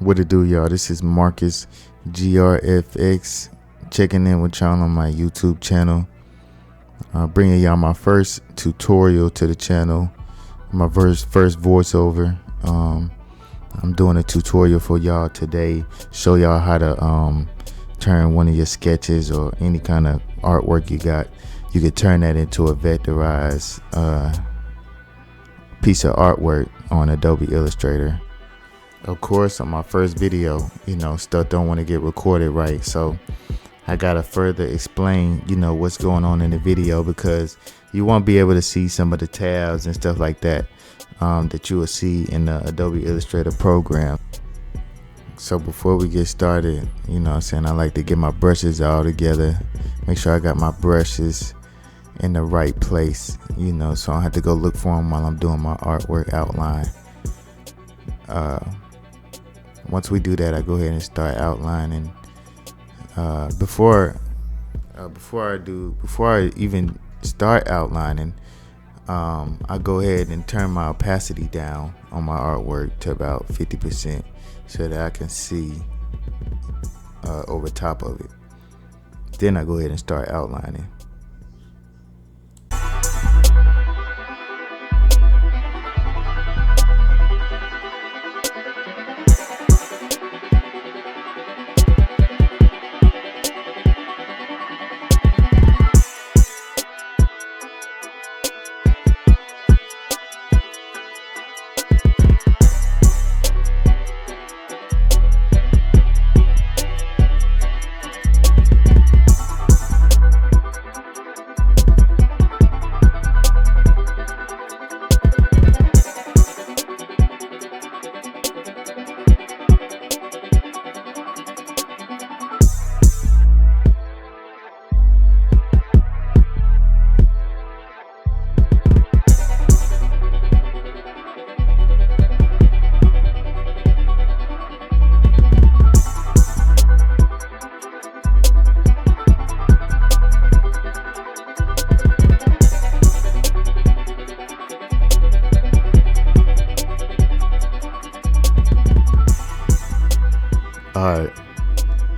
What it do, y'all? This is Marcus GRFX checking in with y'all on my YouTube channel, bringing y'all my first tutorial to the channel, my first voiceover. I'm doing a tutorial for y'all today, show y'all how to turn one of your sketches or any kind of artwork you got. You could turn that into a Vectorize piece of artwork on Adobe Illustrator. Of course, on my first video, stuff don't want to get recorded right, so I gotta further explain what's going on in the video, because you won't be able to see some of the tabs and stuff like that that you will see in the Adobe Illustrator program. So before we get started, I like to get my brushes all together, make sure I got my brushes in the right place, so I don't have to go look for them while I'm doing my artwork outline. Once we do that, I go ahead and start outlining. Before I even start outlining, I go ahead and turn my opacity down on my artwork to about 50% so that I can see over top of it. Then I go ahead and start outlining. Alright,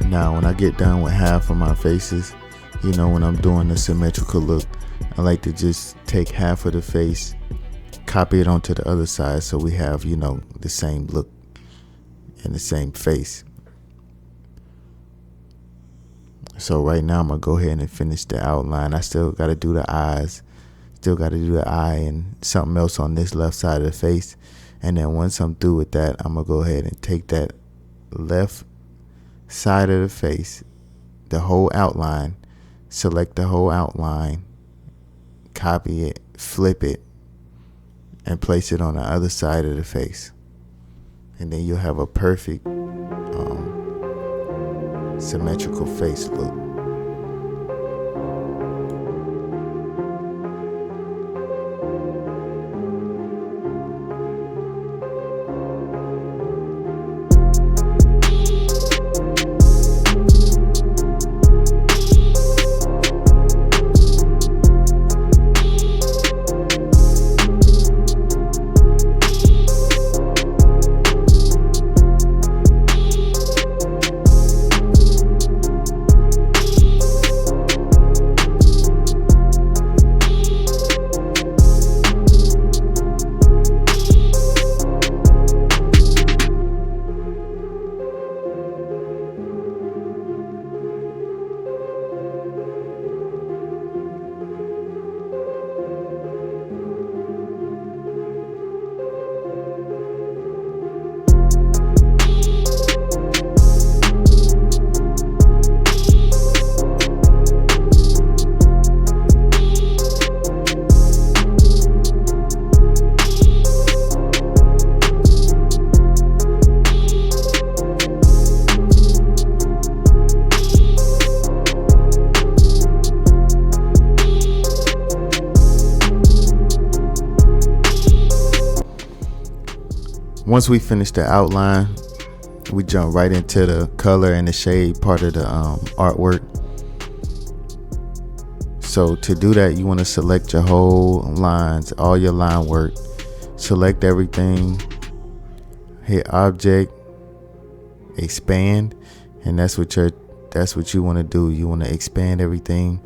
now when I get done with half of my faces, when I'm doing the symmetrical look, I like to just take half of the face, copy it onto the other side so we have, the same look and the same face. So right now I'm going to go ahead and finish the outline. I still got to do the eyes, still got to do the eye and something else on this left side of the face. And then once I'm through with that, I'm going to go ahead and take that left side of the face, the whole outline, select the whole outline, copy it, flip it, and place it on the other side of the face. And then you'll have a perfect symmetrical face look. Once we finish the outline, we jump right into the color and the shade part of the artwork. So to do that, you want to select your whole lines, all your line work, select everything, hit object, expand, and that's what you want to do. You want to expand everything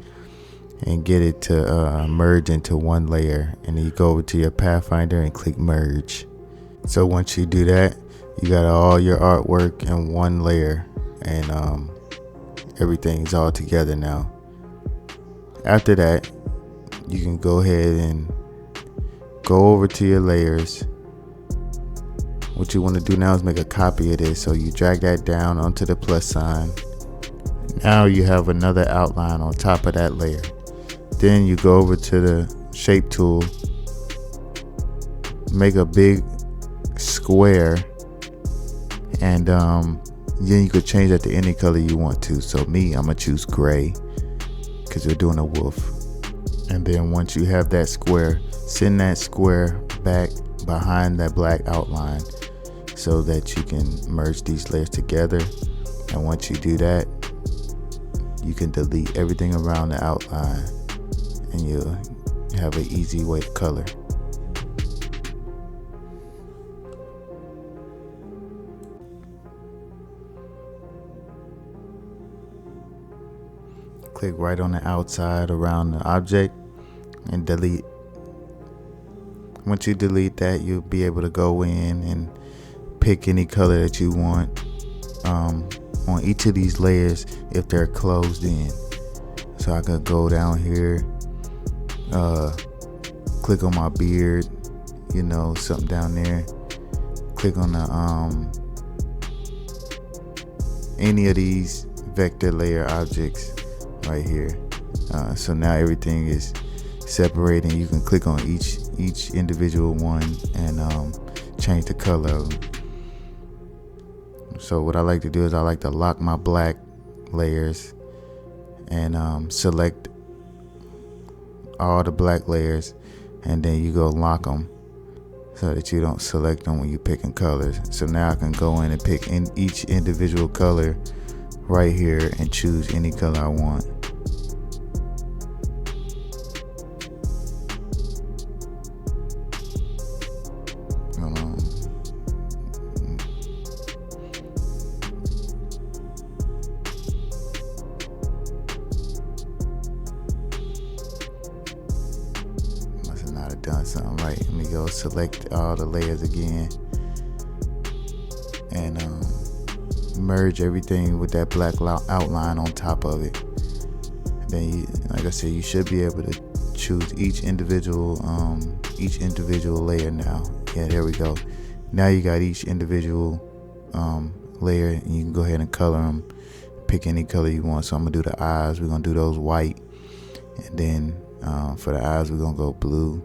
and get it to merge into one layer, and then you go over to your Pathfinder and click merge. So once you do that, you got all your artwork in one layer, and everything's all together now. After that, you can go ahead and go over to your layers. What you want to do now is make a copy of this, so you drag that down onto the plus sign. Now you have another outline on top of that layer. Then you go over to the shape tool, make a big square, and then you could change that to any color you want to. So me, I'm gonna choose gray because we're doing a wolf. And then once you have that square, send that square back behind that black outline so that you can merge these layers together. And once you do that, you can delete everything around the outline, and you'll have an easy way to color. Click right on the outside around the object and delete. Once you delete that, you'll be able to go in and pick any color that you want on each of these layers if they're closed in. So I could go down here, click on my beard, something down there, click on the any of these vector layer objects right here. So now everything is separating. You can click on each individual one and change the color of them. So what I like to do is I like to lock my black layers and select all the black layers, and then you go lock them so that you don't select them when you're picking colors. So now I can go in and pick in each individual color right here and choose any color I want. Done something right. Let me go select all the layers again and merge everything with that black outline on top of it. And then like I said, you should be able to choose each individual layer now. Yeah, there we go. Now you got each individual layer, and you can go ahead and color them. Pick any color you want. So I'm gonna do the eyes. We're gonna do those white, and then for the eyes we're gonna go blue.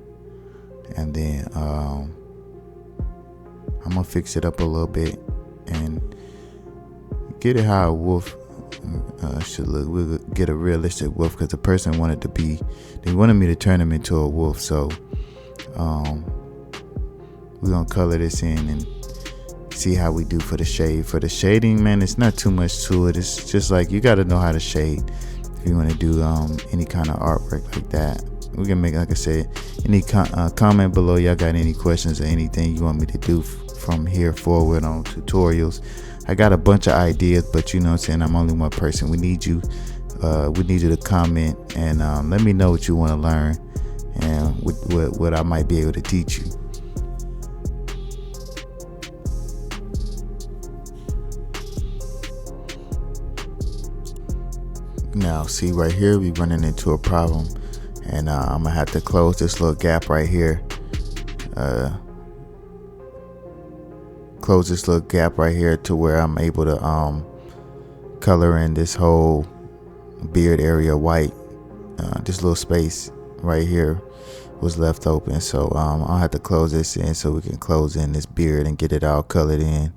And then I'm gonna fix it up a little bit and get it how a wolf should look. We'll get a realistic wolf because the person wanted me to turn him into a wolf. So we're gonna color this in and see how we do for the shade. For the shading, man, it's not too much to it. It's just like you got to know how to shade if you want to do any kind of artwork like that. We can make, like I said, any comment below. Y'all got any questions or anything you want me to do from here forward on tutorials. I got a bunch of ideas, but you know what I'm saying, I'm only one person. We need you to comment and let me know what you want to learn and what I might be able to teach you. Now see right here, we running into a problem. And I'm gonna have to close this little gap right here. Close this little gap right here to where I'm able to color in this whole beard area white. This little space right here was left open, so I'll have to close this in so we can close in this beard and get it all colored in.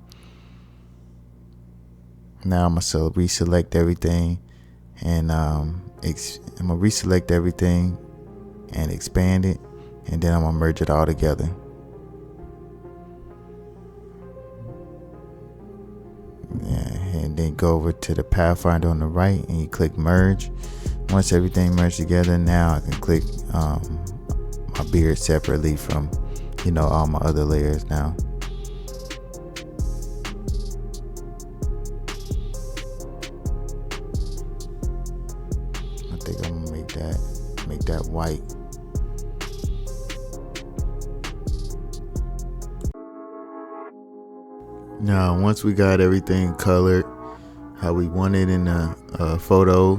Now I'm gonna reselect everything, and I'm gonna reselect everything and expand it, and then I'm gonna merge it all together. And then go over to the Pathfinder on the right and you click merge. Once everything merged together, now I can click my beard separately from all my other layers now. that, make that white. Now, once we got everything colored how we want it in the photo,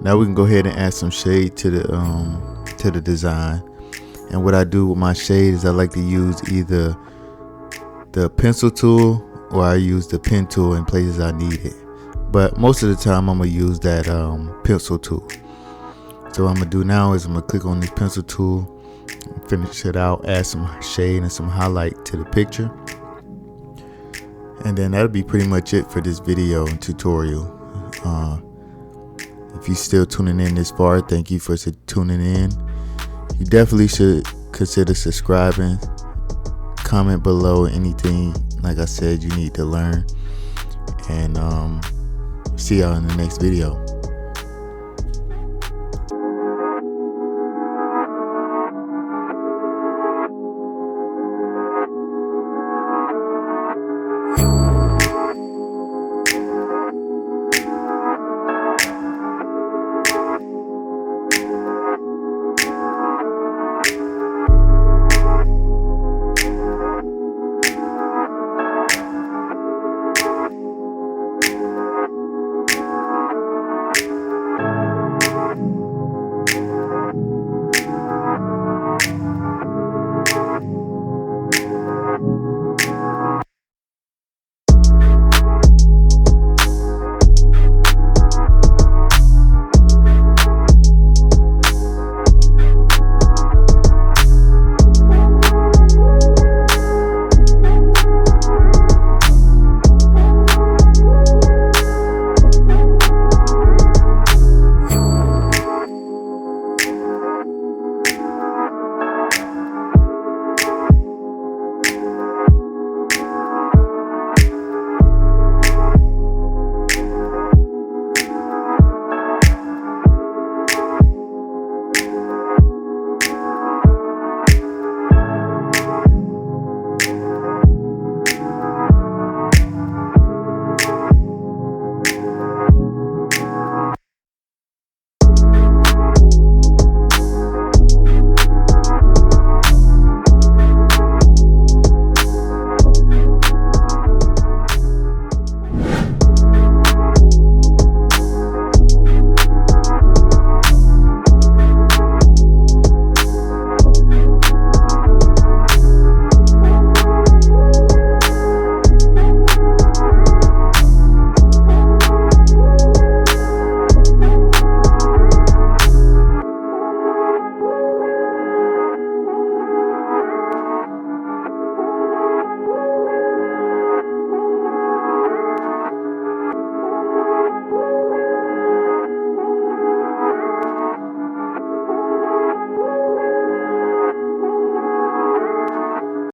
now we can go ahead and add some shade to the design. And what I do with my shade is I like to use either the pencil tool or I use the pen tool in places I need it. But most of the time I'm gonna use that pencil tool. So what I'm gonna do now is I'm gonna click on this pencil tool, finish it out, add some shade and some highlight to the picture. And then that'll be pretty much it for this video and tutorial. If you're still tuning in this far, thank you for tuning in. You definitely should consider subscribing. Comment below anything, like I said, you need to learn. And see y'all in the next video.